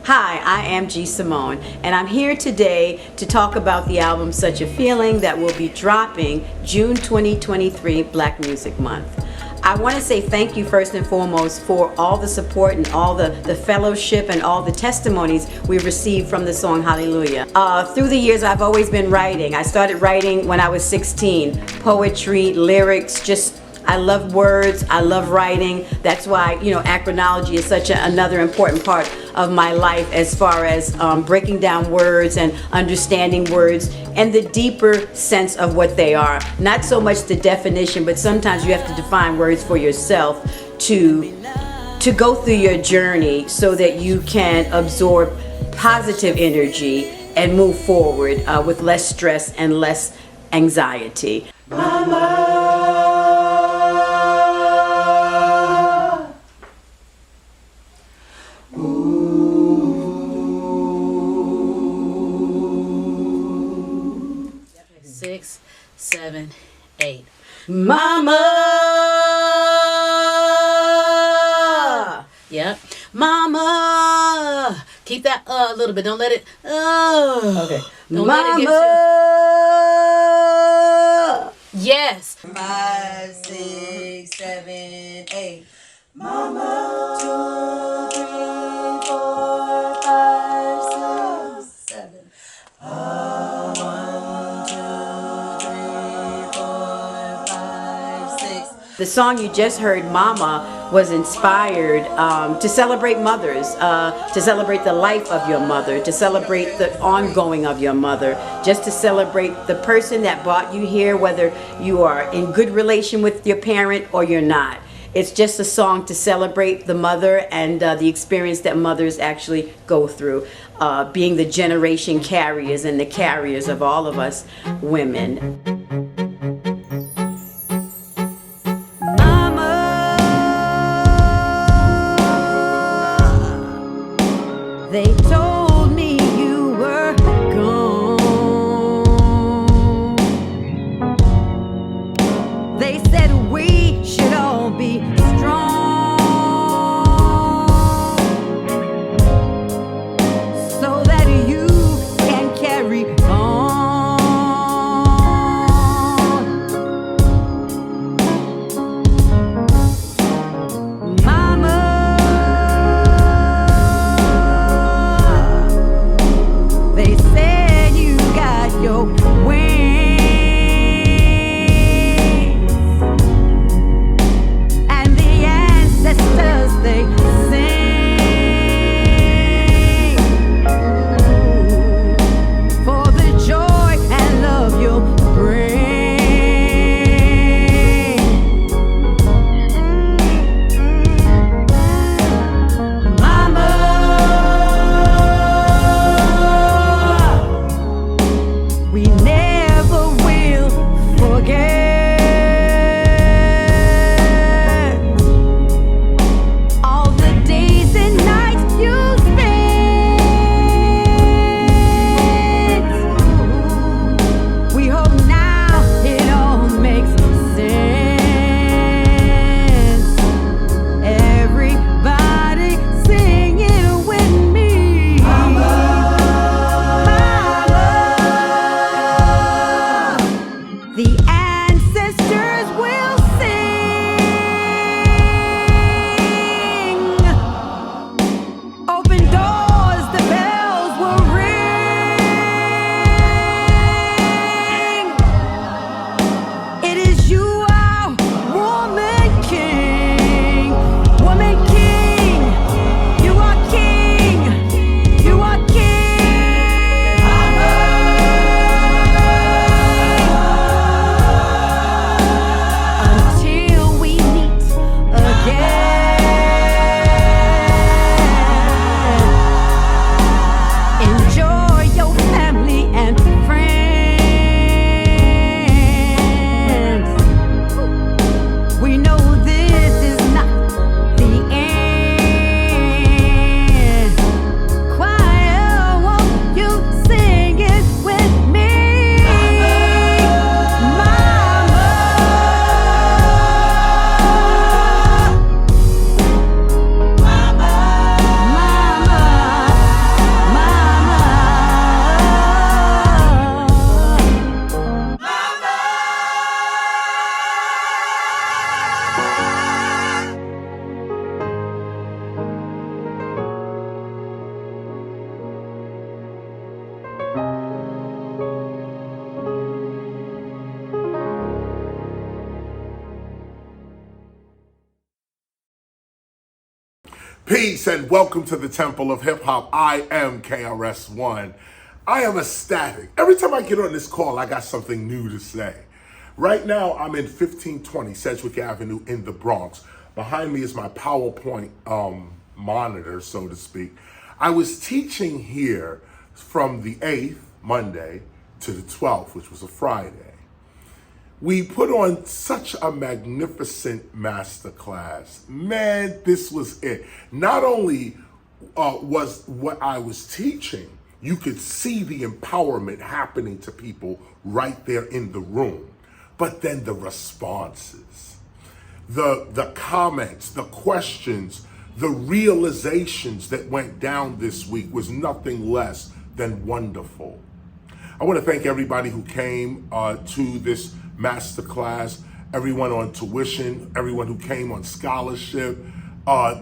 Hi, I am G. Simone, and I'm here today to talk about the album Such a Feeling that will be dropping June 2023, Black Music Month. I want to say thank you first and foremost for all the support and all the fellowship and all the testimonies we've received from the song Hallelujah. Through the years, I've always been writing. I started writing when I was 16. Poetry, lyrics, I love words, I love writing. That's why, acronology is such another important part of my life as far as breaking down words and understanding words and the deeper sense of what they are. Not so much the definition, but sometimes you have to define words for yourself to go through your journey so that you can absorb positive energy and move forward with less stress and less anxiety. Mama. Six, 7, 8. Mama! Yep. Mama! Keep that a little bit. Don't let it. Okay. Don't Mama! let it get too. Yes. 5, 6, 7, 8. Mama! 2, 3, 4, 5, 6, 7. 1, 2, 3, 4, 5, 6. The song you just heard, Mama, was inspired to celebrate mothers, to celebrate the life of your mother, to celebrate the ongoing of your mother, just to celebrate the person that brought you here, whether you are in good relation with your parent or you're not. It's just a song to celebrate the mother and the experience that mothers actually go through, being the generation carriers and the carriers of all of us women. They told me you were gone. They said we should all be strong so that you can carry on. Peace and welcome to the Temple of Hip Hop. I am KRS-ONE. I am ecstatic. Every time I get on this call, I got something new to say. Right now, I'm in 1520 Sedgwick Avenue in the Bronx. Behind me is my PowerPoint monitor, so to speak. I was teaching here from the 8th, Monday, to the 12th, which was a Friday. We put on such a magnificent masterclass. Man, this was it. Not only was what I was teaching, you could see the empowerment happening to people right there in the room, but then the responses, the comments, the questions, the realizations that went down this week was nothing less than wonderful. I want to thank everybody who came to this masterclass, everyone on tuition, everyone who came on scholarship,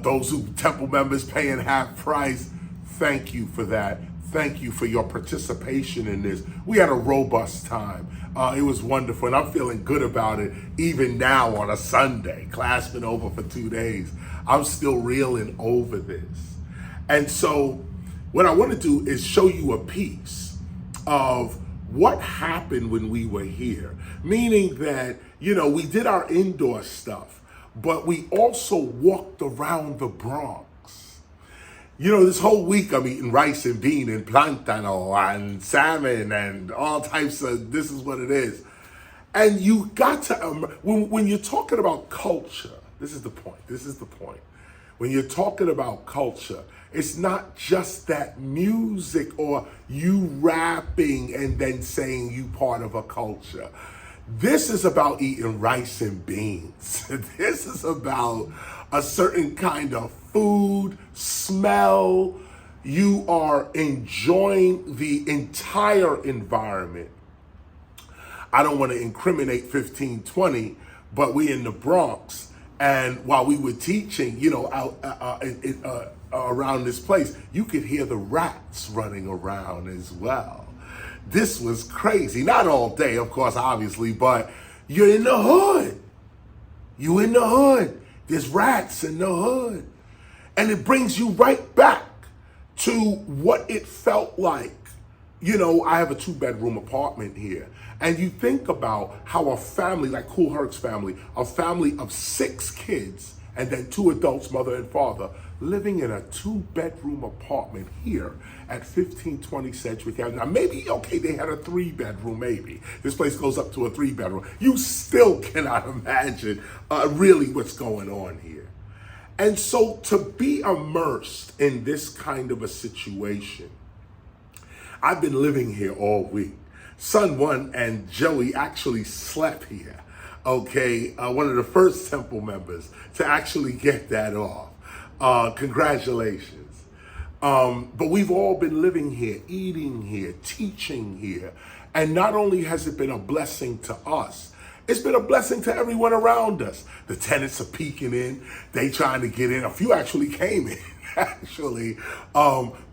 those who Temple members paying half price. Thank you for that. Thank you for your participation in this. We had a robust time. It was wonderful, and I'm feeling good about it even now on a Sunday. Class been over for 2 days. I'm still reeling over this. And so what I want to do is show you a piece of what happened when we were here. Meaning that, we did our indoor stuff, but we also walked around the Bronx. This whole week I'm eating rice and bean and plantano and salmon and all types of, this is what it is. And you got to, when you're talking about culture, this is the point. When you're talking about culture, it's not just that music or you rapping and then saying you part of a culture. This is about eating rice and beans. This is about a certain kind of food, smell. You are enjoying the entire environment. I don't want to incriminate 1520, but we in the Bronx. And while we were teaching, around this place, you could hear the rats running around as well. This was crazy. Not all day, of course, obviously, but you're in the hood. You in the hood. There's rats in the hood. And it brings you right back to what it felt like. I have a 2-bedroom apartment here. And you think about how a family, like Kool Herc's family, a family of 6 kids, and then 2 adults, mother and father, living in a 2-bedroom apartment here at 1520 Sedgwick Avenue. Now maybe, okay, they had a 3-bedroom, maybe. This place goes up to a 3-bedroom. You still cannot imagine really what's going on here. And so to be immersed in this kind of a situation, I've been living here all week. Son One and Joey actually slept here. Okay, one of the first Temple members to actually get that off. Congratulations. But we've all been living here, eating here, teaching here. And not only has it been a blessing to us, it's been a blessing to everyone around us. The tenants are peeking in. They trying to get in. A few actually came in. Actually,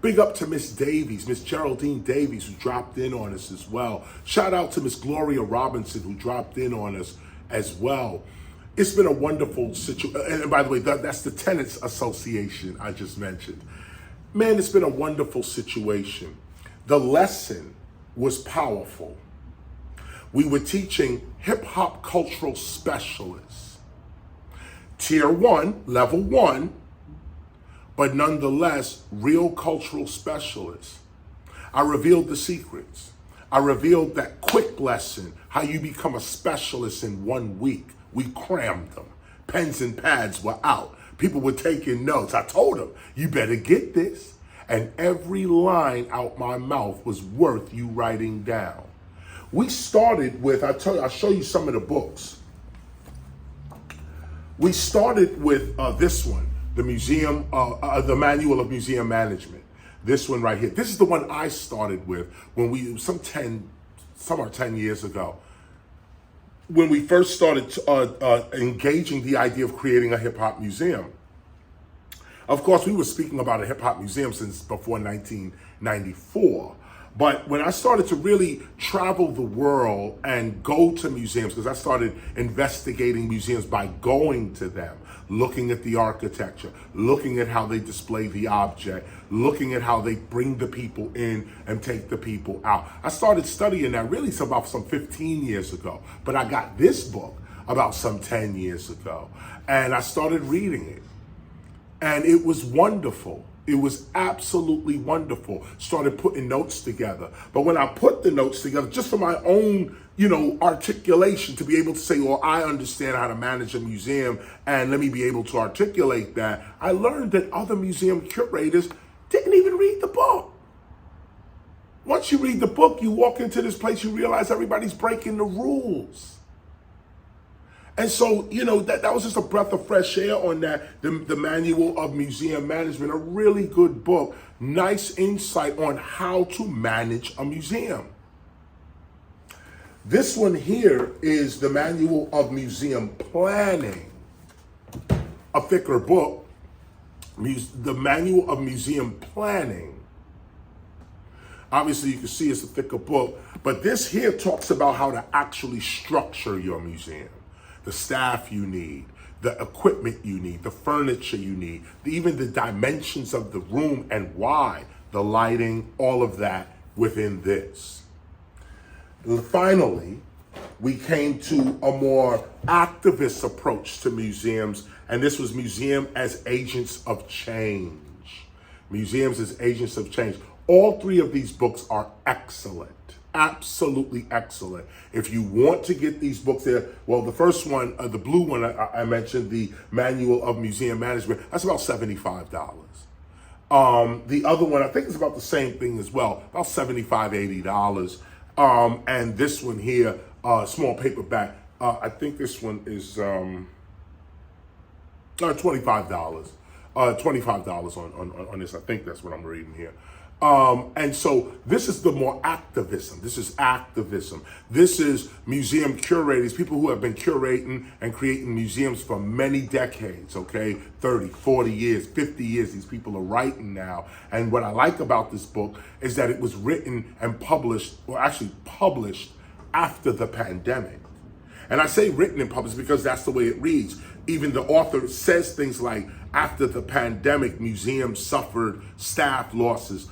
big up to Miss Davies, Miss Geraldine Davies, who dropped in on us as well. Shout out to Miss Gloria Robinson, who dropped in on us as well. It's been a wonderful situation. And by the way, that's the Tenants Association I just mentioned. Man, it's been a wonderful situation. The lesson was powerful. We were teaching hip hop cultural specialists. Tier 1, level 1, but nonetheless, real cultural specialists. I revealed the secrets. I revealed that quick lesson, how you become a specialist in 1 week. We crammed them. Pens and pads were out. People were taking notes. I told them, you better get this. And every line out my mouth was worth you writing down. We started with, I'll show you some of the books. We started with this one, the museum, the Manual of Museum Management. This one right here. This is the one I started with when some 10 years ago. When we first started engaging the idea of creating a hip hop museum. Of course, we were speaking about a hip hop museum since before 1994, But when I started to really travel the world and go to museums, because I started investigating museums by going to them, looking at the architecture, looking at how they display the object, looking at how they bring the people in and take the people out. I started studying that really about some 15 years ago, but I got this book about some 10 years ago, and I started reading it, and it was wonderful. It was absolutely wonderful. Started putting notes together. But when I put the notes together, just for my own, articulation, to be able to say, well, I understand how to manage a museum, and let me be able to articulate that, I learned that other museum curators didn't even read the book. Once you read the book, you walk into this place, you realize everybody's breaking the rules. And so, that was just a breath of fresh air on that, the Manual of Museum Management, a really good book, nice insight on how to manage a museum. This one here is the Manual of Museum Planning, a thicker book, the Manual of Museum Planning. Obviously, you can see it's a thicker book, but this here talks about how to actually structure your museum. The staff you need, the equipment you need, the furniture you need, even the dimensions of the room and why, the lighting, all of that within this. Finally, we came to a more activist approach to museums, and this was Museum as Agents of Change. Museums as Agents of Change. All three of these books are excellent. Absolutely excellent. If you want to get these books there, well, the first one, the blue one I mentioned, the Manual of Museum Management, that's about $75. The other one, I think it's about the same thing as well, about $75, $80. And this one here, small paperback, I think this one is $25. $25 on this. I think that's what I'm reading here. And so this is the more activism. This is activism. This is museum curators, people who have been curating and creating museums for many decades, okay? 30, 40 years, 50 years, these people are writing now. And what I like about this book is that it was written and published, or actually published after the pandemic. And I say written and published because that's the way it reads. Even the author says things like, after the pandemic, museums suffered staff losses.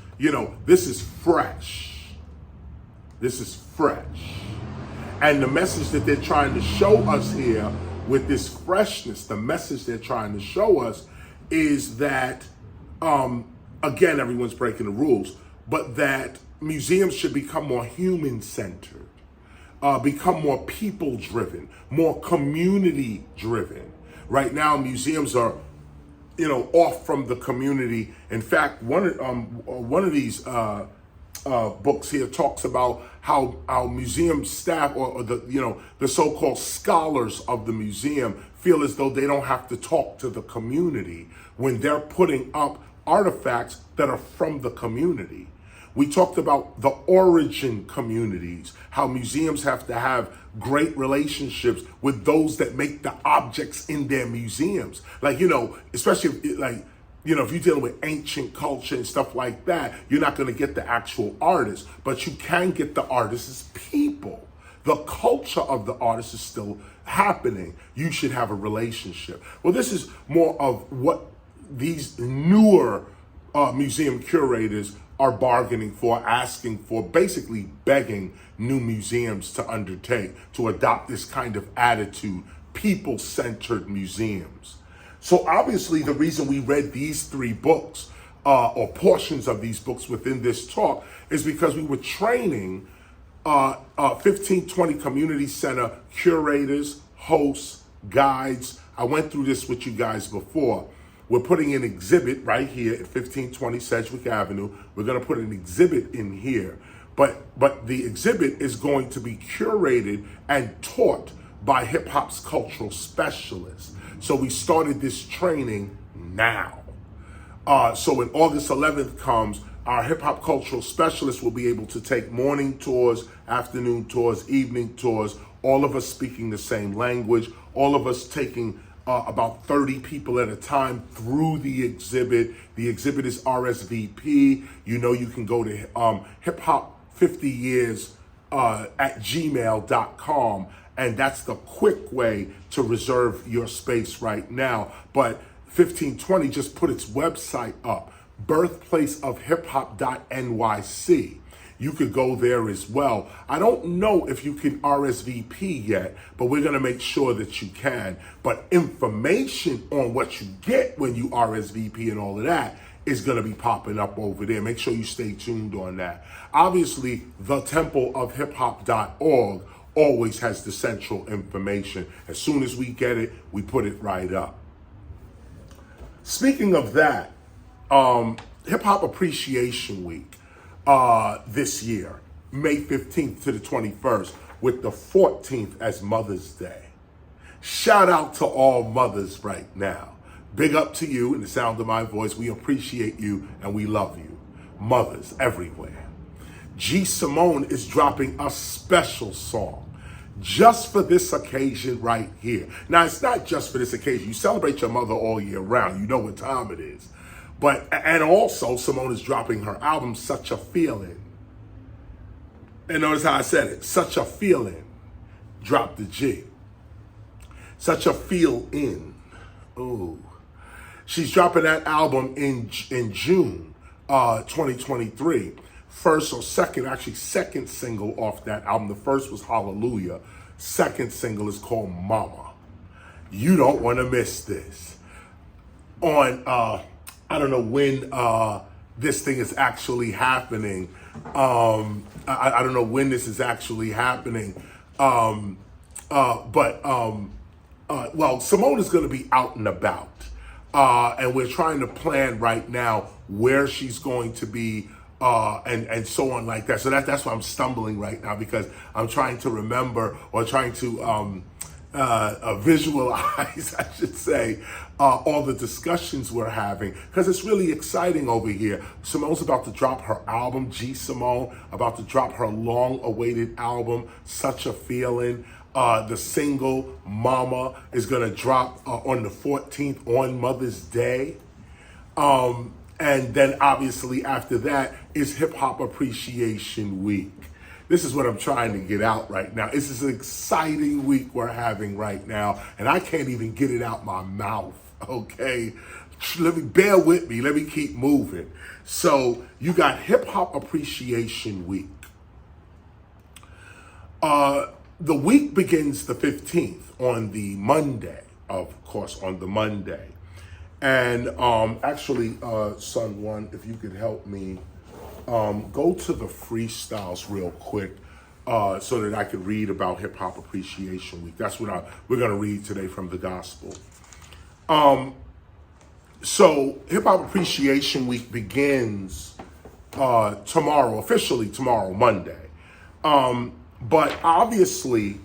This is fresh. This is fresh. And the message that they're trying to show us here with this freshness, the message they're trying to show us is that, again, everyone's breaking the rules, but that museums should become more human-centered, become more people-driven, more community-driven. Right now, museums are off from the community. In fact, one of these books here talks about how our museum staff or the so-called scholars of the museum feel as though they don't have to talk to the community when they're putting up artifacts that are from the community. We talked about the origin communities, how museums have to have great relationships with those that make the objects in their museums. Like, especially if you're dealing with ancient culture and stuff like that, you're not going to get the actual artists, but you can get the artists as people. The culture of the artist is still happening. You should have a relationship. Well, this is more of what these newer museum curators are bargaining for, asking for, basically begging new museums to undertake, to adopt this kind of attitude, people-centered museums. So obviously the reason we read these three books, or portions of these books within this talk, is because we were training 1520 community center curators, hosts, guides. I went through this with you guys before. We're putting an exhibit right here at 1520 Sedgwick Avenue. We're going to put an exhibit in here. But the exhibit is going to be curated and taught by hip hop's cultural specialists. So we started this training now. So when August 11th comes, our hip hop cultural specialists will be able to take morning tours, afternoon tours, evening tours, all of us speaking the same language, all of us taking about 30 people at a time through the exhibit. The exhibit is RSVP. You can go to hip hop 50 years at gmail.com. And that's the quick way to reserve your space right now. But 1520 just put its website up, birthplaceofhiphop.nyc. You could go there as well. I don't know if you can RSVP yet, but we're going to make sure that you can. But information on what you get when you RSVP and all of that is going to be popping up over there. Make sure you stay tuned on that. Obviously, thetempleofhiphop.org always has the central information. As soon as we get it, we put it right up. Speaking of that, Hip Hop Appreciation Week this year, May 15th to the 21st, with the 14th as Mother's Day. Shout out to all mothers right now. Big up to you in the sound of my voice. We appreciate you and we love you. Mothers everywhere. Simone is dropping a special song just for this occasion right here. Now, it's not just for this occasion. You celebrate your mother all year round. You know what time it is. And also, Simone is dropping her album, Such a Feeling. And notice how I said it. Such a Feeling. Drop the G. Such a Feel In. Ooh. She's dropping that album in June 2023. Second single off that album. The first was Hallelujah. Second single is called Mama. You don't want to miss this. On, I don't know when this thing is actually happening. I don't know when this is actually happening. Well, Simone is going to be out and about. And we're trying to plan right now where she's going to be and so on like that. So that's why I'm stumbling right now, because I'm trying to remember, or trying to visualize, I should say, all the discussions we're having, because it's really exciting over here. Simone's about to drop her album, Simone, about to drop her long-awaited album, Such a Feeling. The single, Mama, is going to drop on the 14th on Mother's Day. And then obviously after that is Hip Hop Appreciation Week. This is what I'm trying to get out right now. This is an exciting week we're having right now, and I can't even get it out my mouth, okay? Bear with me. Let me keep moving. So you got Hip Hop Appreciation Week. The week begins the 15th on the Monday, of course, on the Monday. And actually, Son One, if you could help me, go to the freestyles real quick so that I could read about Hip Hop Appreciation Week. That's what we're going to read today from the gospel. So Hip Hop Appreciation Week begins tomorrow, officially tomorrow, Monday. But obviously,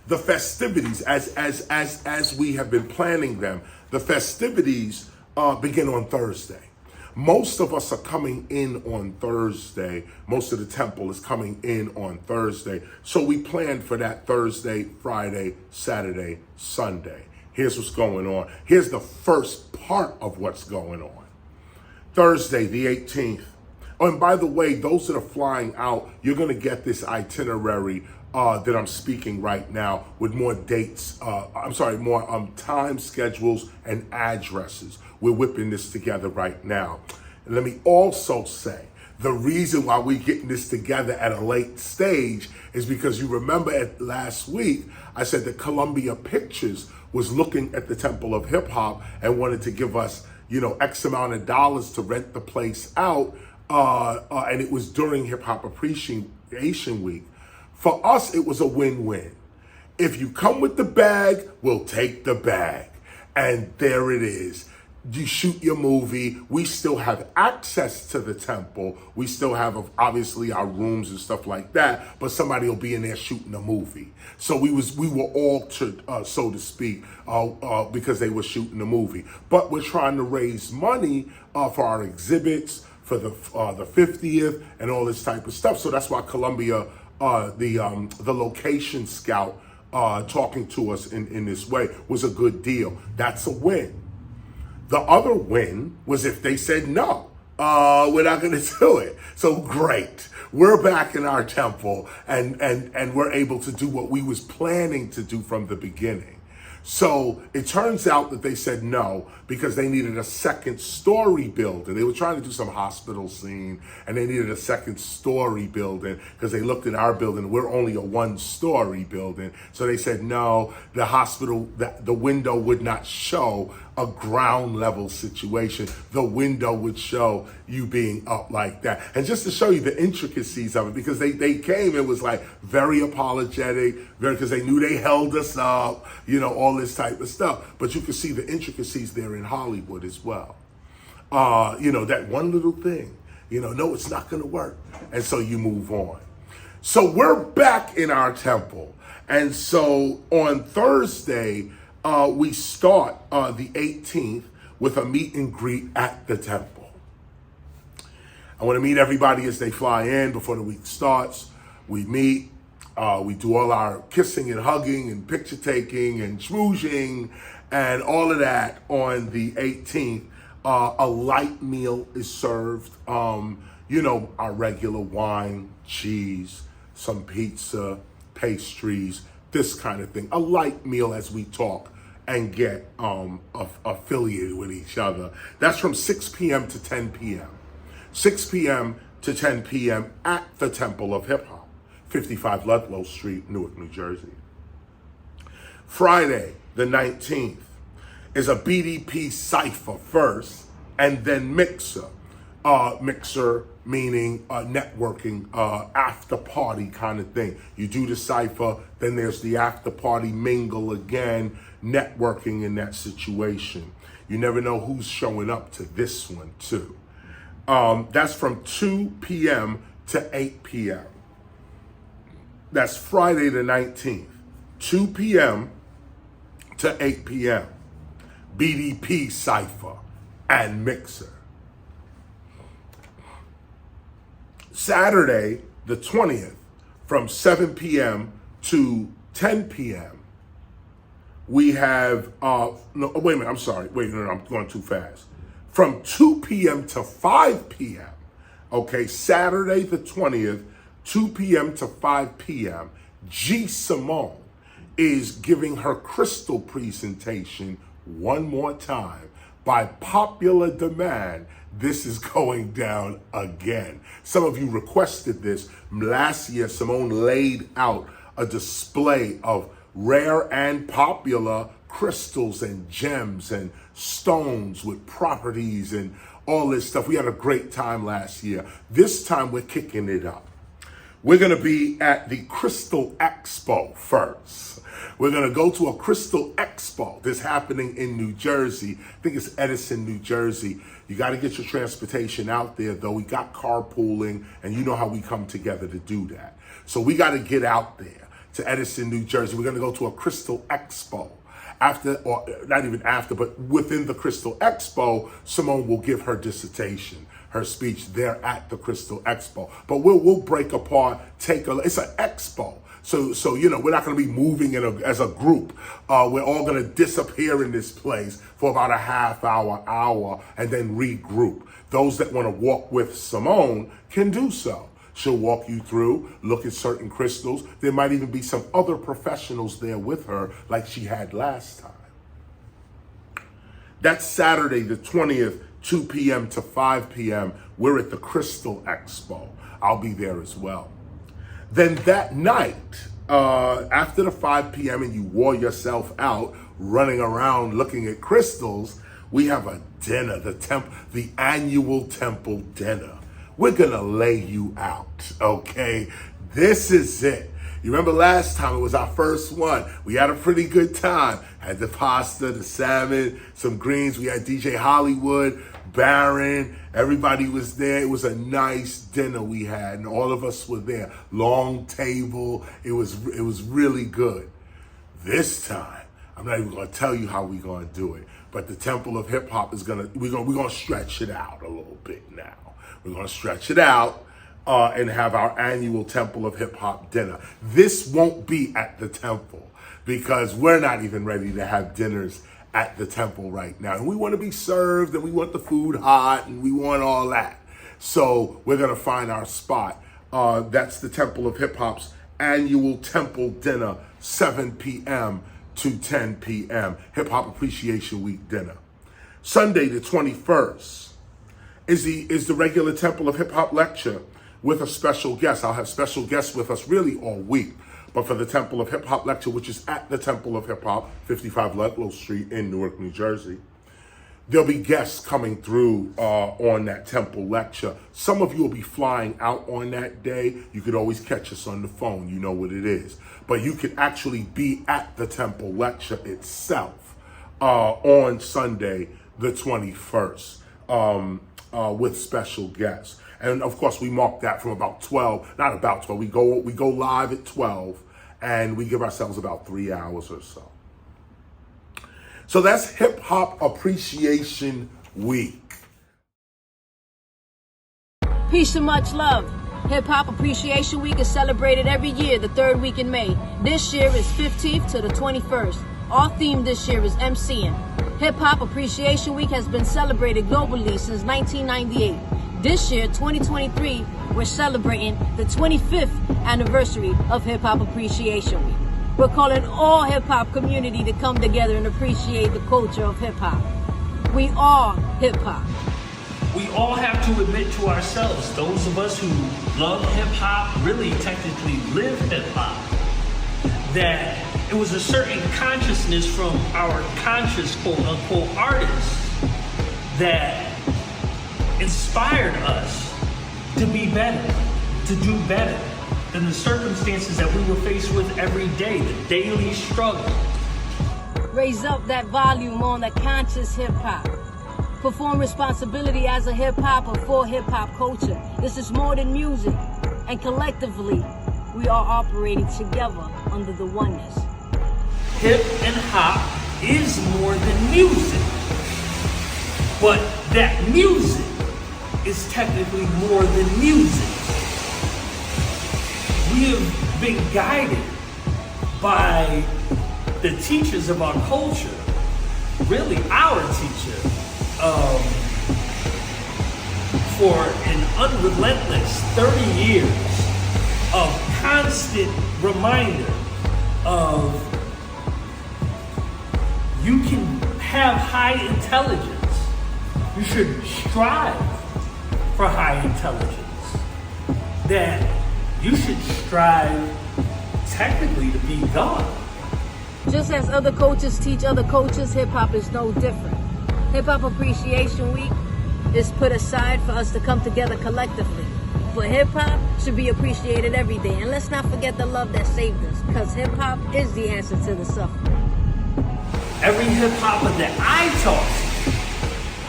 the festivities, as we have been planning them, the festivities begin on Thursday. Most of us are coming in on Thursday. Most of the temple is coming in on Thursday. So we planned for that Thursday, Friday, Saturday, Sunday. Here's what's going on. Here's the first part of what's going on. Thursday, the 18th. Oh, and by the way, those that are flying out, you're going to get this itinerary that I'm speaking right now with more dates. More time schedules and addresses. We're whipping this together right now. And let me also say, the reason why we're getting this together at a late stage is because you remember last week, I said that Columbia Pictures was looking at the Temple of Hip Hop and wanted to give us, X amount of dollars to rent the place out. And it was during Hip Hop Appreciation Week. For us, it was a win-win. If you come with the bag, we'll take the bag. And there it is. You shoot your movie. We still have access to the temple. We still have, obviously, our rooms and stuff like that. But somebody will be in there shooting a movie. So we were altered, so to speak, because they were shooting a movie. But we're trying to raise money for our exhibits, for the 50th, and all this type of stuff. So that's why Columbia, the location scout, talking to us in this way was a good deal. That's a win. The other win was if they said no. we're not going to do it. So great. We're back in our temple and we're able to do what we was planning to do from the beginning. So it turns out that they said no because they needed a second story building. They were trying to do some hospital scene and they needed a second story building because they looked at our building. We're only a 1-story building. So they said no, the hospital, the window would not show a ground level situation. The window would show you being up like that. And just to show you the intricacies of it, because they came, it was like very apologetic, because they knew they held us up, all this type of stuff. But you can see the intricacies there in Hollywood as well. That one little thing, no, it's not gonna work. And so you move on. So we're back in our temple. And so on Thursday, we start the 18th with a meet and greet at the temple. I want to meet everybody as they fly in before the week starts. We meet, we do all our kissing and hugging and picture taking and schmoozing and all of that on the 18th. A light meal is served, our regular wine, cheese, some pizza, pastries, this kind of thing. A light meal as we talk and get affiliated with each other. That's from 6 p.m. to 10 p.m. 6 p.m. to 10 p.m. at the Temple of Hip Hop, 55 Ludlow Street, Newark, New Jersey. Friday, the 19th, is a BDP cipher first, and then mixer. Mixer meaning networking, after party kind of thing. You do the cipher, then there's the after party mingle again, networking in that situation. You never know who's showing up to this one too. That's from 2 p.m. to 8 p.m. That's Friday the 19th, 2 p.m. to 8 p.m. BDP cipher and mixer. Saturday, the 20th, from 7 p.m. to 10 p.m., we have, I'm going too fast. From 2 p.m. to 5 p.m., okay, Saturday the 20th, 2 p.m. to 5 p.m., G. Simone is giving her crystal presentation one more time. By popular demand, this is going down again. Some of you requested this. Last year, Simone laid out a display of rare and popular crystals and gems and stones with properties and all this stuff. We had a great time last year. This time we're kicking it up. We're going to be at the Crystal Expo first. We're going to go to a Crystal Expo that's happening in New Jersey. I think it's Edison, New Jersey. You got to get your transportation out there, though. We got carpooling, and you know how we come together to do that. So we got to get out there to Edison, New Jersey. We're going to go to a Crystal Expo. After, or not even after, but within the Crystal Expo, Simone will give her dissertation, her speech there at the Crystal Expo. But we'll break apart, it's an expo. So we're not going to be moving as a group. We're all going to disappear in this place for about a half hour, and then regroup. Those that want to walk with Simone can do so. She'll walk you through, look at certain crystals. There might even be some other professionals there with her like she had last time. That's Saturday the 20th, 2 p.m. to 5 p.m. We're at the Crystal Expo. I'll be there as well. Then that night, after the 5 p.m. and you wore yourself out running around looking at crystals, we have a dinner, the annual temple dinner. We're gonna lay you out, okay? This is it. You remember last time, it was our first one. We had a pretty good time. Had the pasta, the salmon, some greens. We had DJ Hollywood, Baron, everybody was there. It was a nice dinner we had, and all of us were there. Long table, it was really good. This time, I'm not even gonna tell you how we're gonna do it, but the Temple of Hip Hop is we're gonna stretch it out a little bit now. We're going to stretch it out and have our annual Temple of Hip Hop dinner. This won't be at the temple because we're not even ready to have dinners at the temple right now. And we want to be served, and we want the food hot, and we want all that. So we're going to find our spot. That's the Temple of Hip Hop's annual temple dinner, 7 p.m. to 10 p.m. Hip Hop Appreciation Week dinner. Sunday the 21st is the regular Temple of Hip Hop lecture with a special guest. I'll have special guests with us really all week. But for the Temple of Hip Hop lecture, which is at the Temple of Hip Hop, 55 Ludlow Street in Newark, New Jersey, there'll be guests coming through on that temple lecture. Some of you will be flying out on that day. You could always catch us on the phone. You know what it is. But you could actually be at the temple lecture itself on Sunday, the 21st, with special guests. And of course, we mark that from about 12, not about 12. We go live at 12, and we give ourselves about 3 hours or so. So that's Hip Hop Appreciation Week. Peace and much love. Hip Hop Appreciation Week is celebrated every year, the third week in May. This year is 15th to the 21st. Our theme this year is MCing. Hip Hop Appreciation Week has been celebrated globally since 1998. This year, 2023, we're celebrating the 25th anniversary of Hip Hop Appreciation Week. We're calling all hip hop community to come together and appreciate the culture of hip hop. We are hip hop. We all have to admit to ourselves, those of us who love hip hop, really technically live hip hop, that it was a certain consciousness from our conscious quote unquote artists that inspired us to be better, to do better than the circumstances that we were faced with every day, the daily struggle. Raise up that volume on the conscious hip hop. Perform responsibility as a hip hopper for hip hop culture. This is more than music, and collectively, we are operating together under the oneness. Hip and hop is more than music, but that music is technically more than music. We have been guided by the teachers of our culture, really our teacher, for an unrelentless 30 years of constant reminder of you can have high intelligence. You should strive for high intelligence. That you should strive technically to be God. Just as other coaches teach other coaches, hip-hop is no different. Hip-Hop Appreciation Week is put aside for us to come together collectively. For hip-hop should be appreciated every day. And let's not forget the love that saved us, because hip-hop is the answer to the suffering. Every hip-hopper that I talk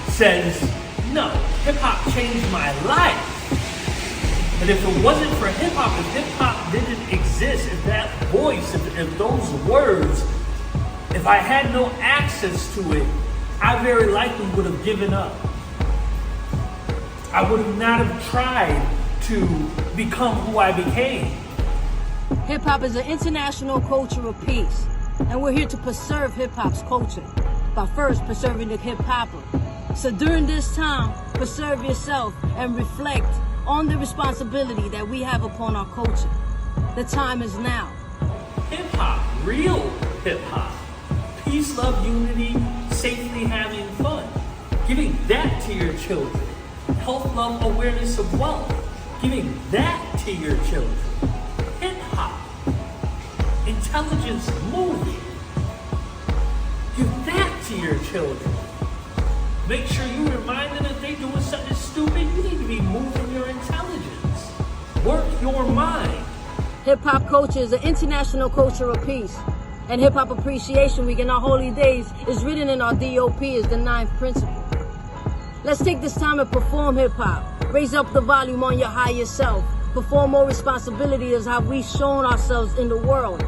to says, no, hip-hop changed my life. But if it wasn't for hip-hop, if hip-hop didn't exist, if that voice, if those words, if I had no access to it, I very likely would have given up. I would have not have tried to become who I became. Hip-hop is an international culture of peace, and we're here to preserve hip-hop's culture by first preserving the hip-hopper. So during this time, preserve yourself and reflect on the responsibility that we have upon our culture. The time is now. Hip-hop, real hip-hop. Peace, love, unity, safely having fun. Giving that to your children. Health, love, awareness of wealth. Giving that to your children. Hip-hop. Intelligence moving. Give that to your children. Make sure you remind them if they're doing something stupid, you need to be moving your intelligence. Work your mind. Hip-hop culture is an international culture of peace. And Hip-Hop Appreciation Week in our holy days is written in our DOP as the 9th principle. Let's take this time and perform hip-hop. Raise up the volume on your higher self. Perform more responsibility as how we've shown ourselves in the world.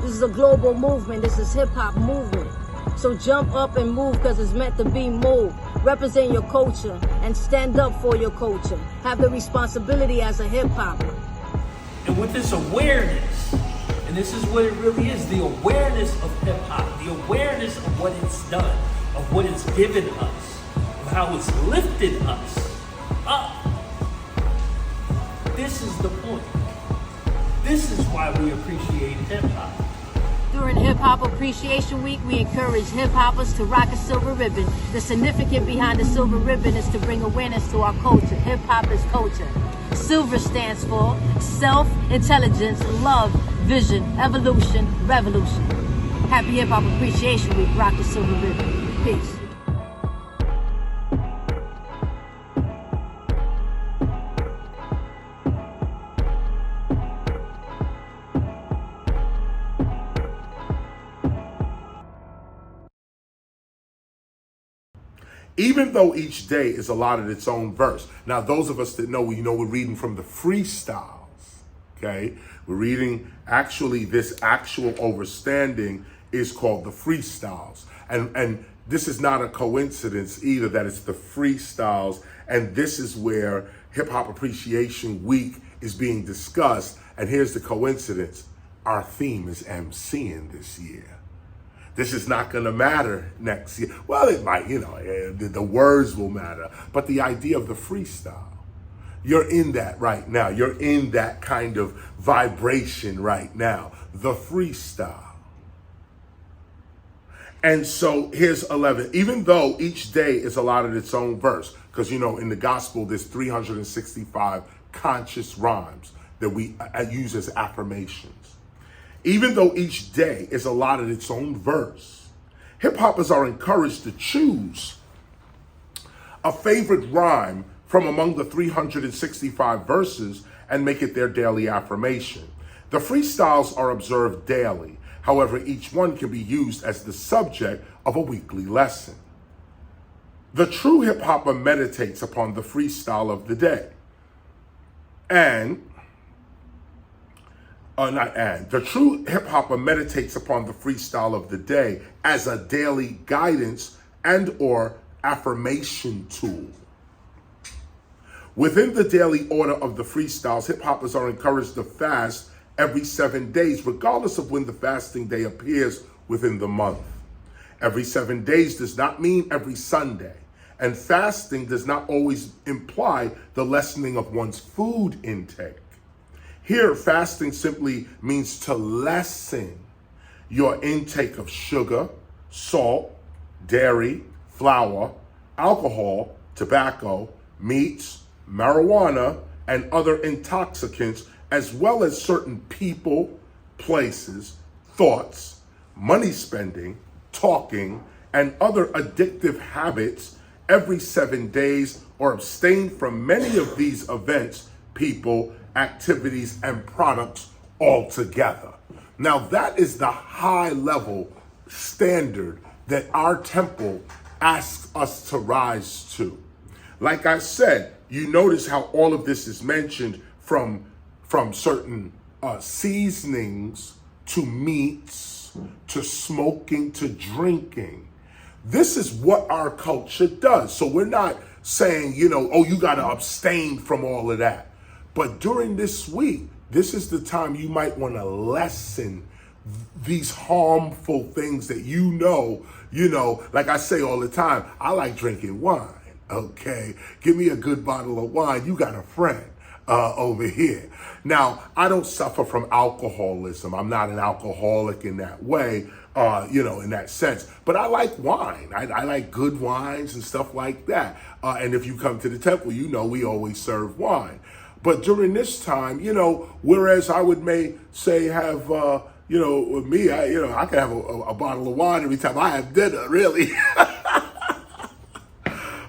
This is a global movement. This is hip-hop movement. So jump up and move because it's meant to be moved. Represent your culture and stand up for your culture. Have the responsibility as a hip-hopper. And with this awareness And this is what it really is, the awareness of hip hop, the awareness of what it's done, of what it's given us, of how it's lifted us up. This is the point. This is why we appreciate hip hop. During Hip Hop Appreciation Week, we encourage hip hoppers to rock a silver ribbon. The significance behind the silver ribbon is to bring awareness to our culture. Hip hop is culture. Silver stands for self, intelligence, love, vision, evolution, revolution. Happy Hip Hop Appreciation Week. Rock the silver ribbon. Peace. Even though each day is allotted its own verse. Now, those of us that know, we're reading from the freestyles, okay? We're reading, actually, this actual overstanding is called the freestyles. And this is not a coincidence either that it's the freestyles, and this is where Hip Hop Appreciation Week is being discussed. And here's the coincidence. Our theme is MCing this year. This is not going to matter next year. Well, it might, the words will matter. But the idea of the freestyle, you're in that right now. You're in that kind of vibration right now. The freestyle. And so here's 11. Even though each day is allotted its own verse, because, in the gospel, there's 365 conscious rhymes that we use as affirmations. Even though each day is allotted its own verse, hip-hoppers are encouraged to choose a favorite rhyme from among the 365 verses and make it their daily affirmation. The freestyles are observed daily. However, each one can be used as the subject of a weekly lesson. The true hip-hopper meditates upon the freestyle of the day. The true hip-hopper meditates upon the freestyle of the day as a daily guidance and or affirmation tool. Within the daily order of the freestyles, hip-hoppers are encouraged to fast every 7 days, regardless of when the fasting day appears within the month. Every 7 days does not mean every Sunday, and fasting does not always imply the lessening of one's food intake. Here, fasting simply means to lessen your intake of sugar, salt, dairy, flour, alcohol, tobacco, meats, marijuana, and other intoxicants, as well as certain people, places, thoughts, money spending, talking, and other addictive habits every 7 days, or abstain from many of these events, people, activities, and products altogether. Now, that is the high level standard that our temple asks us to rise to. Like I said, you notice how all of this is mentioned from certain seasonings to meats to smoking to drinking. This is what our culture does. So we're not saying, you got to abstain from all of that. But during this week, this is the time you might want to lessen these harmful things that like I say all the time, I like drinking wine, okay? Give me a good bottle of wine. You got a friend over here. Now, I don't suffer from alcoholism. I'm not an alcoholic in that way, in that sense. But I like wine. I like good wines and stuff like that. And if you come to the temple, we always serve wine. But during this time, whereas I would have, with me, I can have a bottle of wine every time I have dinner, really.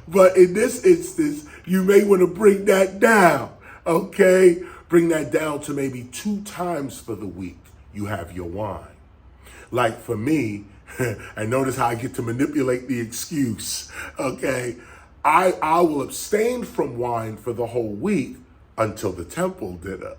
But in this instance, you may want to bring that down, okay? Bring that down to maybe 2 times for the week you have your wine. Like for me, and notice how I get to manipulate the excuse, okay? I will abstain from wine for the whole week until the temple dinner.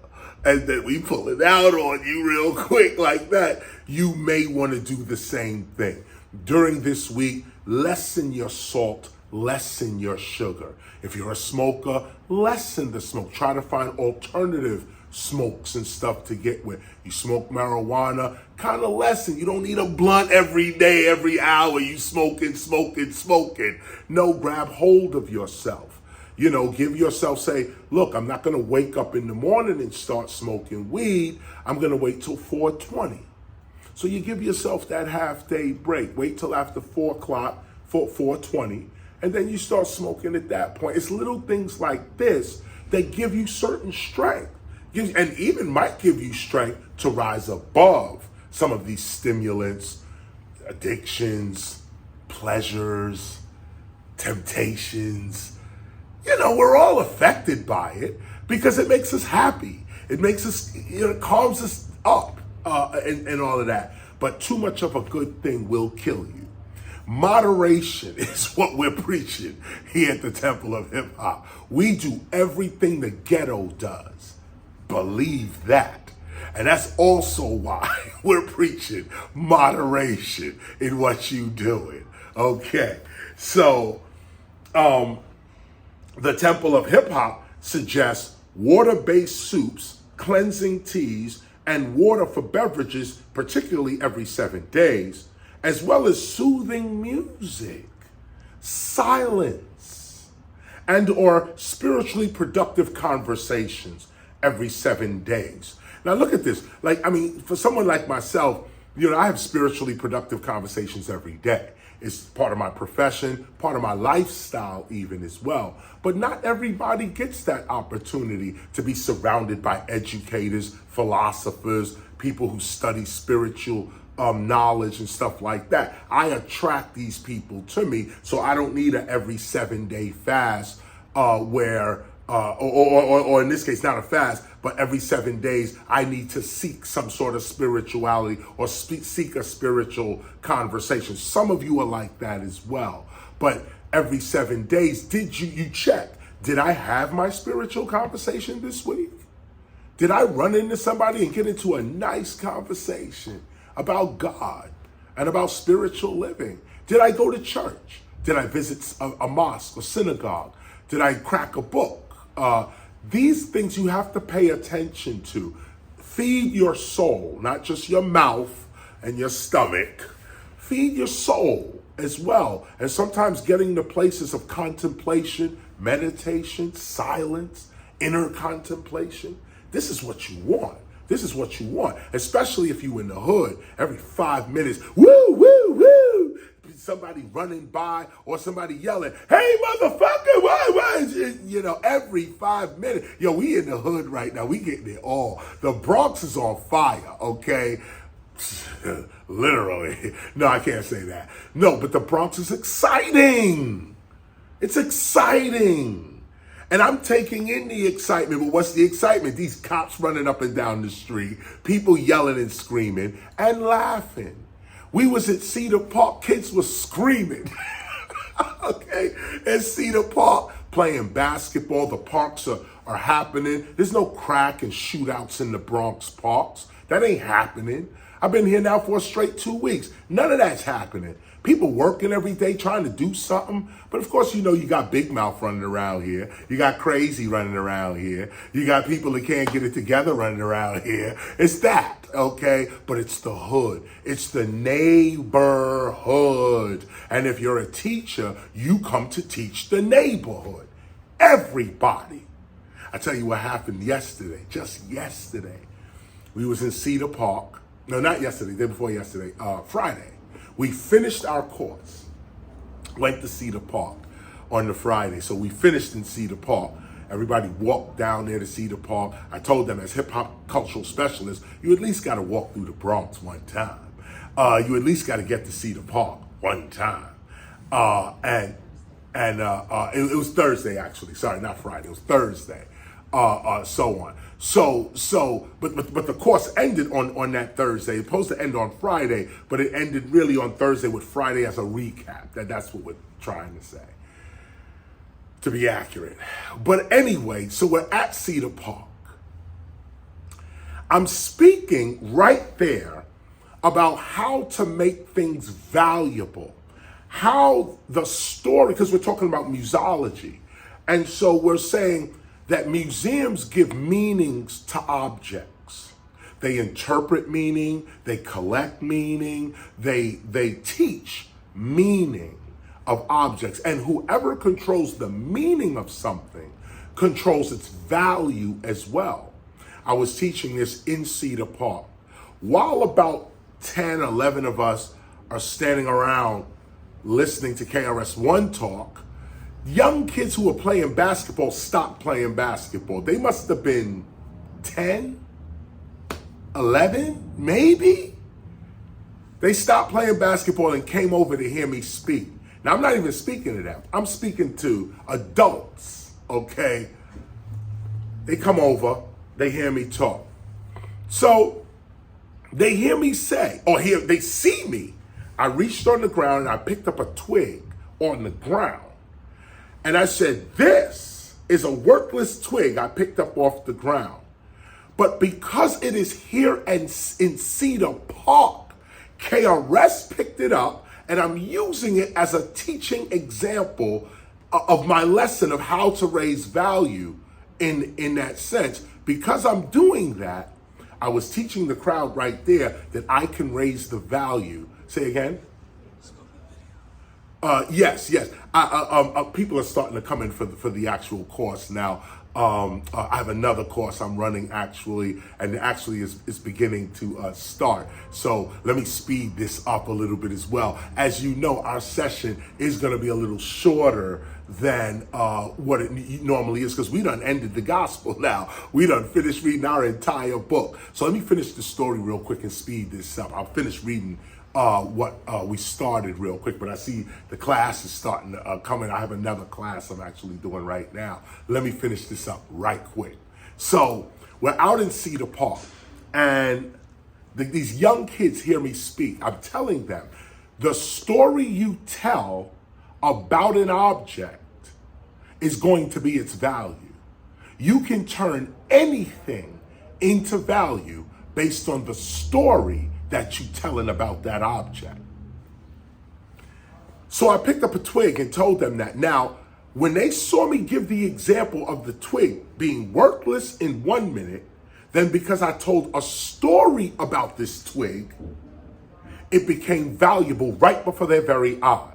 And then we pull it out on you real quick like that. You may want to do the same thing. During this week, lessen your salt, lessen your sugar. If you're a smoker, lessen the smoke. Try to find alternative smokes and stuff to get with. You smoke marijuana, kind of lessen. You don't need a blunt every day, every hour. You smoking. No, grab hold of yourself. You know, give yourself, say, look, I'm not going to wake up in the morning and start smoking weed. I'm going to wait till 4:20. So you give yourself that half-day break. Wait till after 4 o'clock, 4:20, and then you start smoking at that point. It's little things like this that give you certain strength, and even might give you strength to rise above some of these stimulants, addictions, pleasures, temptations. You know, we're all affected by it because it makes us happy. It makes us, it calms us up and all of that. But too much of a good thing will kill you. Moderation is what we're preaching here at the Temple of Hip Hop. We do everything the ghetto does. Believe that. And that's also why we're preaching moderation in what you doing. Okay. So, the Temple of Hip Hop suggests water-based soups, cleansing teas, and water for beverages, particularly every 7 days, as well as soothing music, silence, and or spiritually productive conversations every 7 days. Now look at this. For someone like myself, I have spiritually productive conversations every day. It's part of my profession, part of my lifestyle even as well. But not everybody gets that opportunity to be surrounded by educators, philosophers, people who study spiritual knowledge and stuff like that. I attract these people to me, so I don't need a every 7-day fast or in this case, not a fast, but every 7 days, I need to seek some sort of spirituality or seek a spiritual conversation. Some of you are like that as well. But every 7 days, did you check? Did I have my spiritual conversation this week? Did I run into somebody and get into a nice conversation about God and about spiritual living? Did I go to church? Did I visit a mosque or synagogue? Did I crack a book? These things you have to pay attention to. Feed your soul, not just your mouth and your stomach. Feed your soul as well. And sometimes getting to places of contemplation, meditation, silence, inner contemplation. This is what you want. This is what you want, especially if you in the hood. Every 5 minutes, woo, woo, woo, somebody running by or somebody yelling, hey, motherfucker, why? Every 5 minutes. We in the hood right now. We getting it all. The Bronx is on fire, okay? Literally. No, I can't say that. No, but the Bronx is exciting. It's exciting. And I'm taking in the excitement, but what's the excitement? These cops running up and down the street, people yelling and screaming and laughing. We was at Cedar Park, kids were screaming, okay, at Cedar Park, playing basketball. The parks are happening. There's no crack and shootouts in the Bronx parks. That ain't happening. I've been here now for a straight 2 weeks. None of that's happening. People working every day trying to do something. But of course, you got Big Mouth running around here. You got Crazy running around here. You got people that can't get it together running around here. It's that, okay? But it's the hood. It's the neighborhood. And if you're a teacher, you come to teach the neighborhood. Everybody. I tell you what happened yesterday, just yesterday. We was in Cedar Park. No, not yesterday, day before yesterday, Friday. We finished our course, went to Cedar Park on the Friday. So we finished in Cedar Park. Everybody walked down there to Cedar Park. I told them as hip hop cultural specialists, you at least got to walk through the Bronx one time. You at least got to get to Cedar Park one time. It was Thursday actually. Sorry, not Friday. It was Thursday. So on. But the course ended on that Thursday. It's supposed to end on Friday, but it ended really on Thursday with Friday as a recap. That's what we're trying to say, to be accurate. But anyway, so we're at Cedar Park. I'm speaking right there about how to make things valuable, how the story, because we're talking about musology. And so we're saying, that museums give meanings to objects. They interpret meaning, they collect meaning, they teach meaning of objects. And whoever controls the meaning of something controls its value as well. I was teaching this in Cedar Park. While about 10, 11 of us are standing around listening to KRS-ONE talk, young kids who were playing basketball stopped playing basketball. They must have been 10, 11, maybe? They stopped playing basketball and came over to hear me speak. Now, I'm not even speaking to them. I'm speaking to adults, okay? They come over, they hear me talk. So they hear me say, or they see me. I reached on the ground and I picked up a twig on the ground. And I said, this is a worthless twig I picked up off the ground. But because it is here in Cedar Park, KRS picked it up and I'm using it as a teaching example of my lesson of how to raise value in that sense. Because I'm doing that, I was teaching the crowd right there that I can raise the value. Say again? Yes. People are starting to come in for the actual course now. I have another course I'm running actually, and actually is beginning to start. So let me speed this up a little bit as well. As you know, our session is going to be a little shorter than what it normally is, because we done ended the gospel now. We done finished reading our entire book. So let me finish the story real quick and speed this up. I'll finish reading what we started real quick, but I see the class is starting to come in. I have another class I'm actually doing right now. Let me finish this up right quick. So we're out in Cedar Park, and these young kids hear me speak. I'm telling them, the story you tell about an object is going to be its value. You can turn anything into value based on the story that you're telling about that object. So I picked up a twig and told them that. Now, when they saw me give the example of the twig being worthless in 1 minute, then because I told a story about this twig, it became valuable right before their very eyes.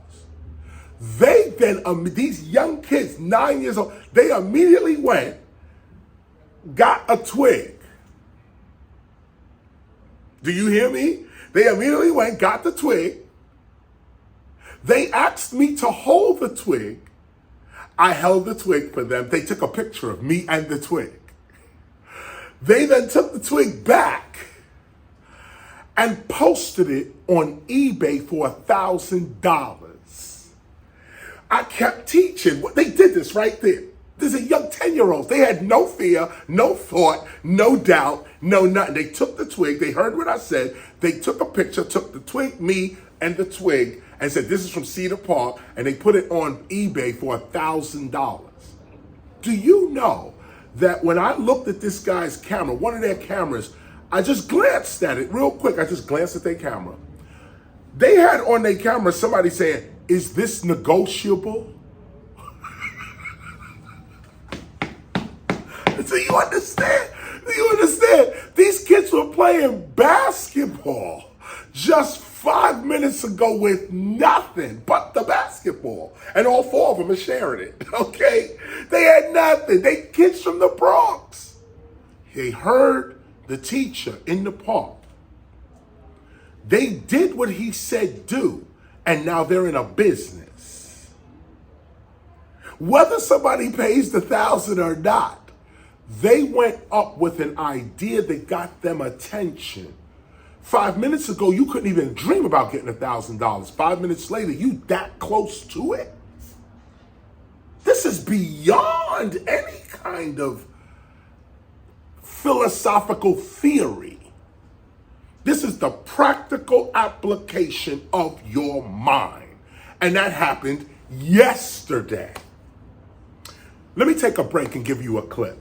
They then, these young kids, 9 years old, they immediately went, got a twig. Do you hear me? They immediately went, got the twig. They asked me to hold the twig. I held the twig for them. They took a picture of me and the twig. They then took the twig back and posted it on eBay for $1,000. I kept teaching. They did this right there. These are young 10-year-olds. They had no fear, no thought, no doubt, no nothing. They took the twig. They heard what I said. They took a picture, took the twig, me, and the twig, and said, this is from Cedar Park, and they put it on eBay for $1,000. Do you know that when I looked at this guy's camera, one of their cameras, I just glanced at it real quick. I just glanced at their camera. They had on their camera somebody saying, is this negotiable? Do you understand? Do you understand? These kids were playing basketball just 5 minutes ago with nothing but the basketball. And all four of them are sharing it, okay? They had nothing. They kids from the Bronx. They heard the teacher in the park. They did what he said do, and now they're in a business. Whether somebody pays the $1,000 or not, they went up with an idea that got them attention. 5 minutes ago, you couldn't even dream about getting $1,000. 5 minutes later, you that close to it? This is beyond any kind of philosophical theory. This is the practical application of your mind. And that happened yesterday. Let me take a break and give you a clip.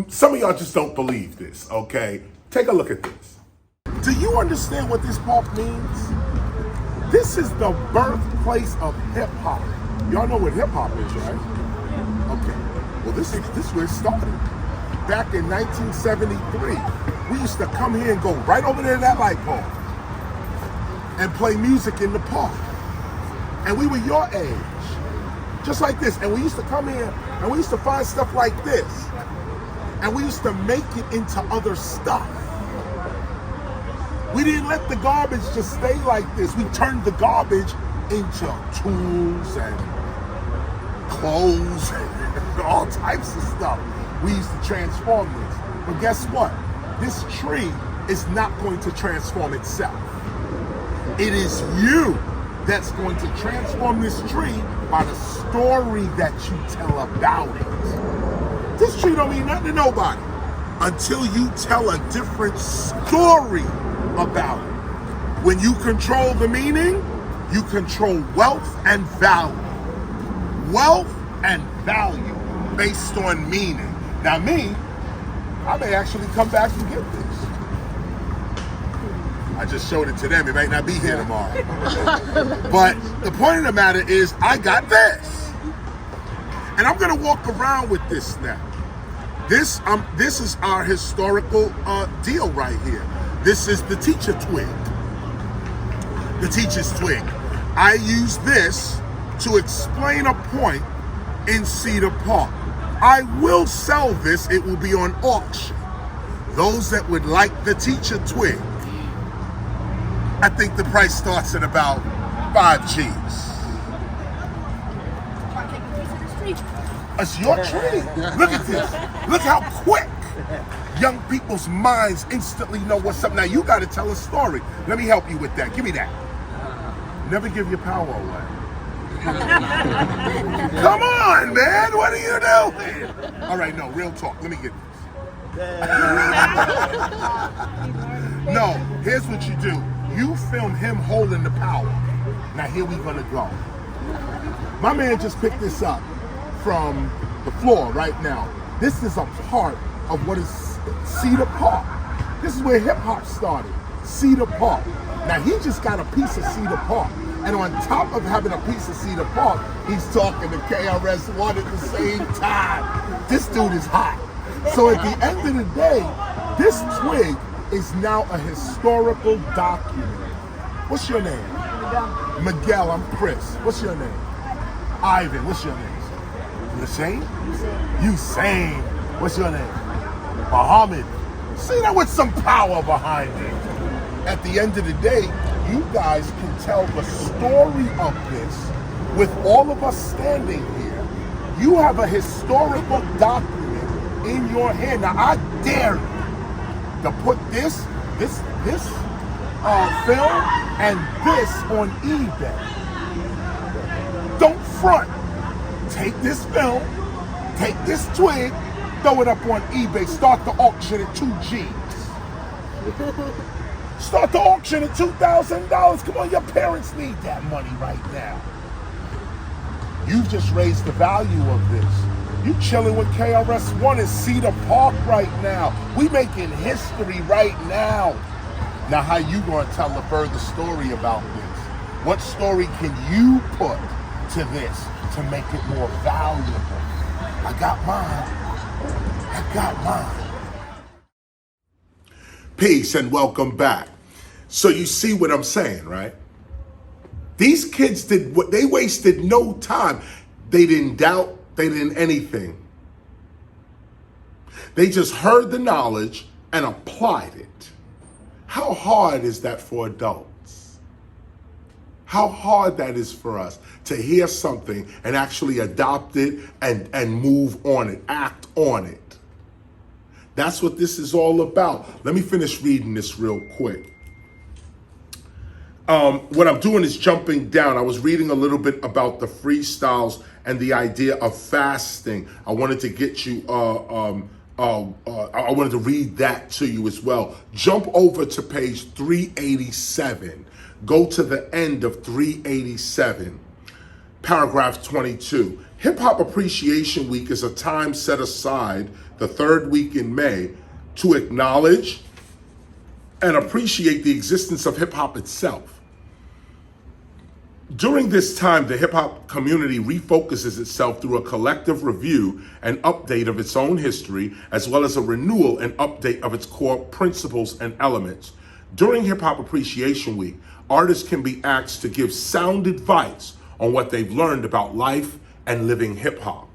Some of y'all just don't believe this, okay? Take a look at this. Do you understand what this park means? This is the birthplace of hip hop. Y'all know what hip hop is, right? Okay. Well, this is where it started. Back in 1973, we used to come here and go right over there to that light pole and play music in the park. And we were your age, just like this. And we used to come here and we used to find stuff like this. And we used to make it into other stuff. We didn't let the garbage just stay like this. We turned the garbage into tools and clothes and all types of stuff. We used to transform this. But guess what? This tree is not going to transform itself. It is you that's going to transform this tree by the story that you tell about it. This tree don't mean nothing to nobody until you tell a different story about it. When you control the meaning, you control wealth and value. Wealth and value based on meaning. Now me, I may actually come back and get this. I just showed it to them. It might not be here tomorrow. But the point of the matter is I got this. And I'm gonna walk around with this now. This is our historical deal right here. This is the teacher twig. The teacher's twig. I use this to explain a point in Cedar Park. I will sell this. It will be on auction. Those that would like the teacher twig, I think the price starts at about 5 G's. It's your tree. Look at this. Look how quick young people's minds instantly know what's up. Now you got to tell a story. Let me help you with that. Give me that. Never give your power away. Come on, man. What are you doing? All right, no, real talk. Let me get this. No, here's what you do. You film him holding the power. Now here we gonna go. My man just picked this up from the floor right now. This is a part of what is Cedar Park. This is where hip hop started, Cedar Park. Now he just got a piece of Cedar Park. And on top of having a piece of Cedar Park, he's talking to KRS-ONE at the same time. This dude is hot. So at the end of the day, this twig is now a historical document. What's your name? Miguel, I'm Chris. What's your name? Ivan, what's your name? Hussein? Hussein. What's your name? Muhammad. See that with some power behind it. At the end of the day, you guys can tell the story of this with all of us standing here. You have a historical document in your hand. Now I dare you to put this film and this on eBay. Don't front. Take this film, take this twig, throw it up on eBay, start the auction at 2 G's. Start the auction at $2,000. Come on, your parents need that money right now. You've just raised the value of this. You chilling with KRS-ONE in Cedar Park right now. We making history right now. Now, how you gonna tell a further story about this? What story can you put to this to make it more valuable? I got mine. I got mine. Peace and welcome back. So you see what I'm saying, right? These kids did what they wasted no time. They didn't doubt, they didn't anything. They just heard the knowledge and applied it. How hard is that for adults? How hard that is for us to hear something and actually adopt it and move on it, act on it. That's what this is all about. Let me finish reading this real quick. What I'm doing is jumping down. I was reading a little bit about the freestyles and the idea of fasting. I wanted to get you, I wanted to read that to you as well. Jump over to page 387. Go to the end of 387. Paragraph 22. Hip Hop Appreciation Week is a time set aside, the third week in May, to acknowledge and appreciate the existence of hip hop itself. During this time, the hip hop community refocuses itself through a collective review and update of its own history, as well as a renewal and update of its core principles and elements. During Hip Hop Appreciation Week, artists can be asked to give sound advice on what they've learned about life and living hip hop.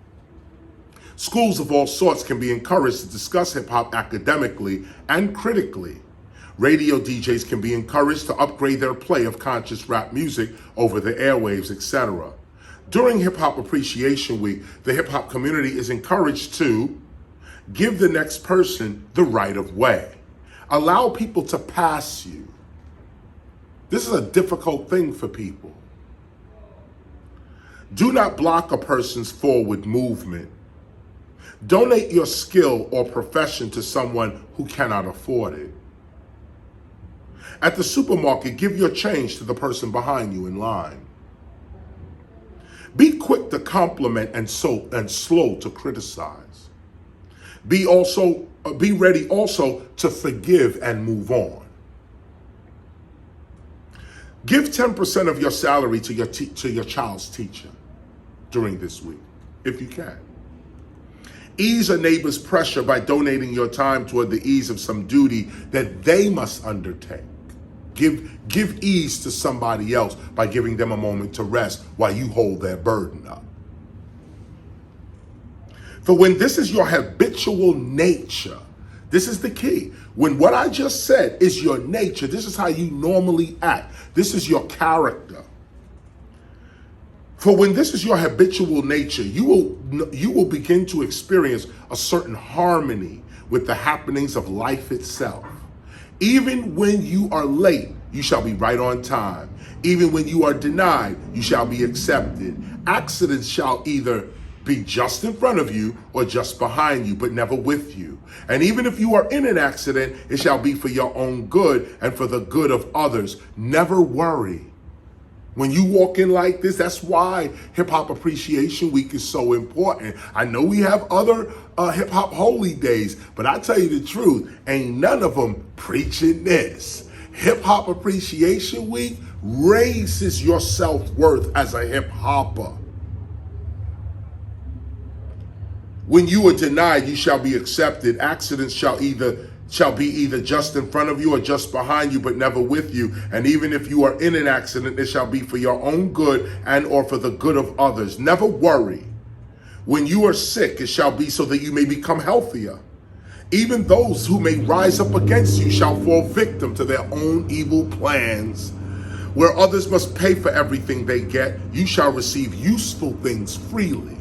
Schools of all sorts can be encouraged to discuss hip hop academically and critically. Radio DJs can be encouraged to upgrade their play of conscious rap music over the airwaves, etc. During Hip Hop Appreciation Week, the hip hop community is encouraged to give the next person the right of way. Allow people to pass you. This is a difficult thing for people. Do not block a person's forward movement. Donate your skill or profession to someone who cannot afford it. At the supermarket, give your change to the person behind you in line. Be quick to compliment and slow to criticize. Be ready also to forgive and move on. Give 10% of your salary to your child's teacher during this week, if you can. Ease a neighbor's pressure by donating your time toward the ease of some duty that they must undertake. Give ease to somebody else by giving them a moment to rest while you hold their burden up. For when this is your habitual nature, this is the key. When what I just said is your nature, this is how you normally act. This is your character. For when this is your habitual nature, you will begin to experience a certain harmony with the happenings of life itself. Even when you are late, you shall be right on time. Even when you are denied, you shall be accepted. Accidents shall either be just in front of you or just behind you, but never with you. And even if you are in an accident, it shall be for your own good and for the good of others. Never worry. When you walk in like this, that's why Hip Hop Appreciation Week is so important. I know we have other hip hop holy days, but I tell you the truth, ain't none of them preaching this. Hip Hop Appreciation Week raises your self-worth as a hip hopper. When you are denied, you shall be accepted. Accidents shall be either just in front of you or just behind you, but never with you. And even if you are in an accident, it shall be for your own good and or for the good of others. Never worry. When you are sick, it shall be so that you may become healthier. Even those who may rise up against you shall fall victim to their own evil plans. Where others must pay for everything they get, you shall receive useful things freely.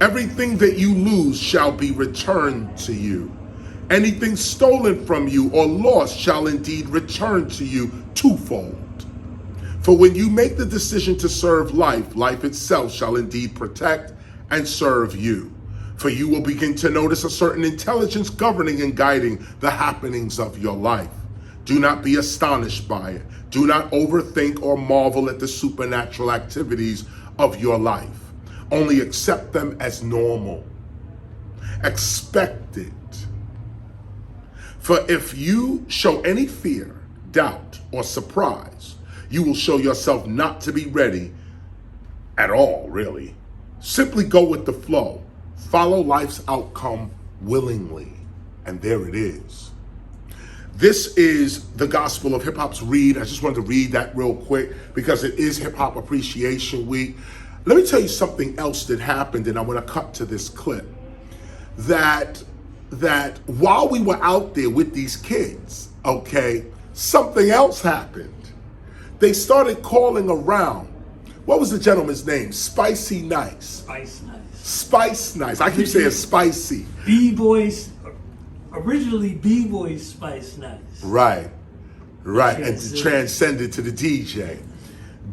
Everything that you lose shall be returned to you. Anything stolen from you or lost shall indeed return to you twofold. For when you make the decision to serve life, life itself shall indeed protect and serve you. For you will begin to notice a certain intelligence governing and guiding the happenings of your life. Do not be astonished by it. Do not overthink or marvel at the supernatural activities of your life. Only accept them as normal. Expect it. For if you show any fear, doubt, or surprise, you will show yourself not to be ready at all, really. Simply go with the flow. Follow life's outcome willingly. And there it is. This is the Gospel of Hip Hop's read. I just wanted to read that real quick because it is Hip Hop Appreciation Week. Let me tell you something else that happened, and I want to cut to this clip. That while we were out there with these kids, okay, something else happened. They started calling around. What was the gentleman's name? Spicy Nice. Spice Nice. Spice Nice. I keep saying spicy. B-Boys, originally B-Boys Spice Nice. Right. And transcended to the DJ.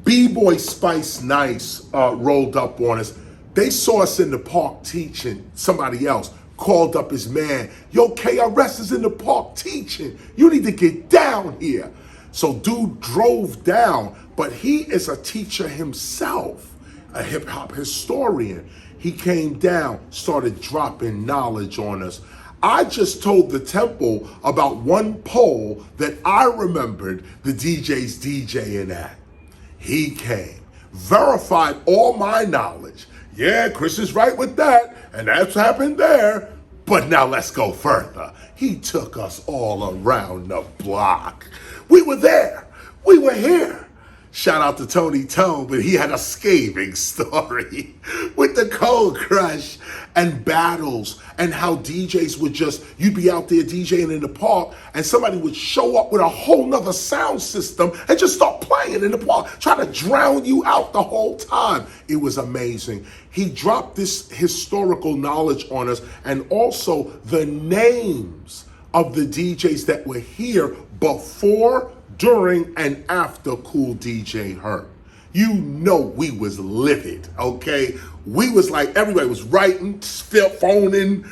B-Boy Spice Nice rolled up on us. They saw us in the park teaching. Somebody else called up his man. Yo, KRS is in the park teaching. You need to get down here. So dude drove down, but he is a teacher himself, a hip hop historian. He came down, started dropping knowledge on us. I just told the temple about one poll that I remembered the DJs DJing at. He came, verified all my knowledge. Yeah, Chris is right with that, and that's happened there. But now let's go further. He took us all around the block. We were there. We were here. Shout out to Tony Tone, but he had a scathing story with the Cold Crush and battles and how DJs would just, you'd be out there DJing in the park and somebody would show up with a whole nother sound system and just start playing in the park, trying to drown you out the whole time. It was amazing. He dropped this historical knowledge on us and also the names of the DJs that were here before, during, and after Cool DJ Herc. You know we was livid, okay? We was like, everybody was writing, phoning,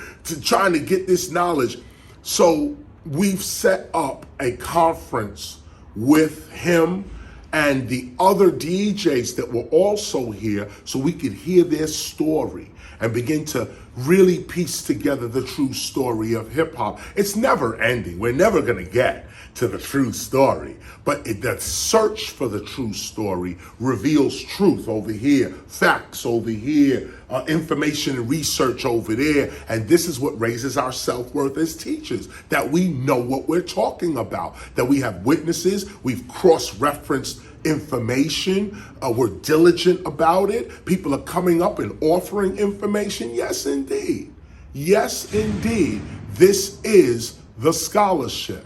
trying to get this knowledge. So we've set up a conference with him and the other DJs that were also here so we could hear their story and begin to really piece together the true story of hip hop. It's never ending. We're never gonna get to the true story, but the search for the true story reveals truth over here, facts over here, information and research over there, and this is what raises our self-worth as teachers, that we know what we're talking about, that we have witnesses, we've cross-referenced information, we're diligent about it, people are coming up and offering information. Yes, indeed. Yes, indeed. This is the scholarship.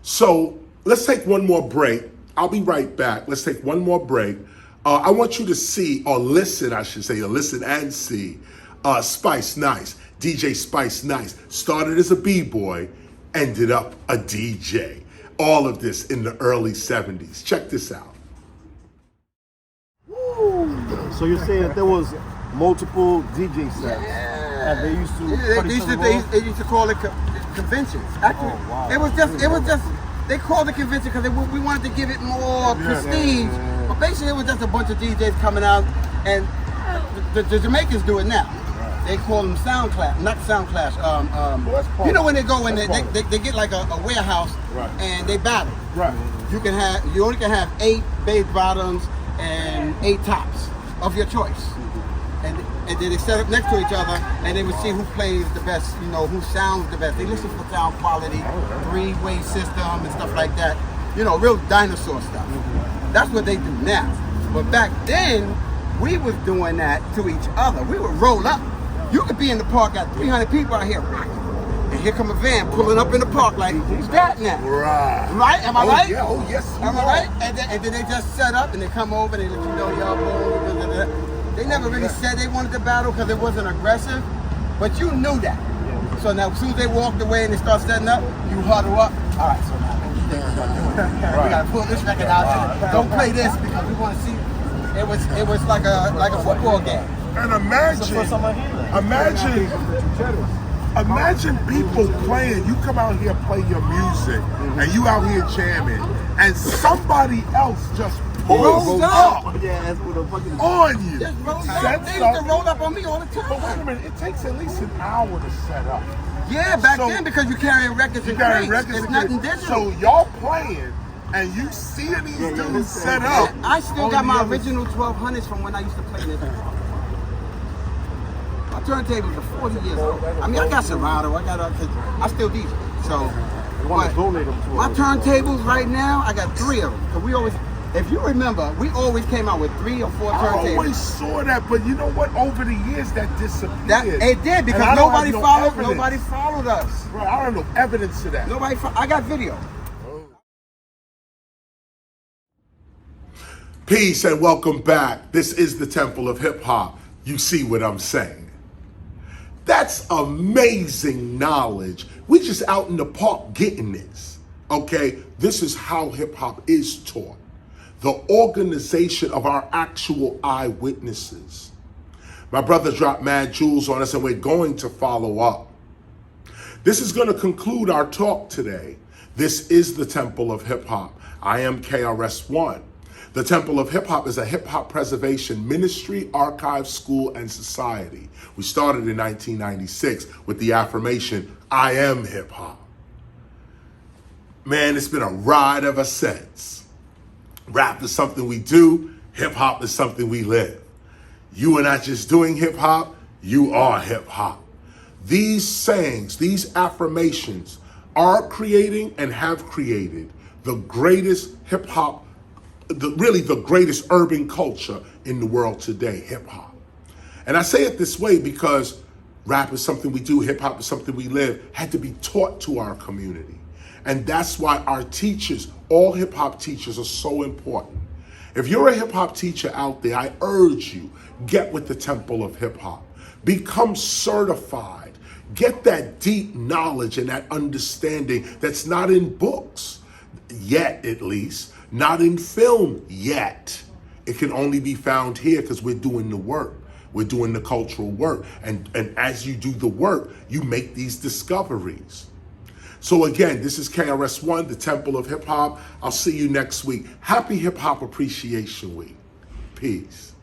So let's take one more break. I'll be right back. Let's take one more break. I want you to see, or listen, I should say, or listen and see, Spice Nice, DJ Spice Nice, started as a b-boy, ended up a DJ. All of this in the early 70s. Check this out. So you're saying that there was multiple DJ sets, and they used to they used to call it conventions. Actually, it was just they called it convention because we wanted to give it more prestige. But basically, it was just a bunch of DJs coming out, and the Jamaicans do it now. They call them sound clash, not sound clash. You know when they go in, they get like a warehouse, and they battle. Right. You only can have 8 bass bottoms and 8 tops of your choice. And then they set up next to each other, and they would see who plays the best, you know, who sounds the best. They listen for sound quality, 3-way system and stuff like that. You know, real dinosaur stuff. That's what they do now. But back then, we was doing that to each other. We would roll up. You could be in the park, got 300 people out here rocking. And here come a van pulling up in the park like, who's that now? Right. Right? Am I right? Yeah. Oh, yes. Am I right? And then they just set up and they come over and they let you know y'all boom. They never really said they wanted to battle because it wasn't aggressive, but you knew that. So now as soon as they walked away and they start setting up, you huddle up. All right, so now what do you think we're gonna do? We gotta pull this record out. Don't play this because we want to see. It was like a football game. And imagine people playing. You come out here, play your music, and you out here jamming, and somebody else just pulls up on you. They used to roll up on me all the time. But wait a minute, it takes at least an hour to set up. Yeah, back then because you're carrying records and crates. It's nothing digital. So y'all playing, and you seeing these dudes set up. I still got my original 1200s from when I used to play this. My turntables are 40 years old. I mean, I got Serato, I still DJ. So, my turntables right now, I got 3 of them. Cause we always, if you remember, we always came out with 3 or 4 turntables. I always saw that, but you know what? Over the years, that disappeared. It did because nobody followed us. Bro, I don't know evidence to that. I got video. Peace and welcome back. This is the Temple of Hip Hop. You see what I'm saying? That's amazing knowledge. We just out in the park getting this, okay? This is how hip hop is taught. The organization of our actual eyewitnesses. My brother dropped mad jewels on us and we're going to follow up. This is going to conclude our talk today. This is the Temple of Hip Hop. I am KRS-ONE. The Temple of Hip Hop is a hip hop preservation ministry, archive, school, and society. We started in 1996 with the affirmation, I am hip hop. Man, it's been a ride ever since. Rap is something we do. Hip hop is something we live. You are not just doing hip hop, you are hip hop. These sayings, these affirmations are creating and have created the greatest hip hop, really the greatest urban culture in the world today, hip hop. And I say it this way because rap is something we do, hip hop is something we live, had to be taught to our community. And that's why our teachers, all hip hop teachers, are so important. If you're a hip hop teacher out there, I urge you, get with the Temple of Hip Hop. Become certified. Get that deep knowledge and that understanding that's not in books, yet at least, not in film yet. It can only be found here because we're doing the work. We're doing the cultural work. And as you do the work, you make these discoveries. So again, this is KRS-ONE, the Temple of Hip Hop. I'll see you next week. Happy Hip Hop Appreciation Week. Peace.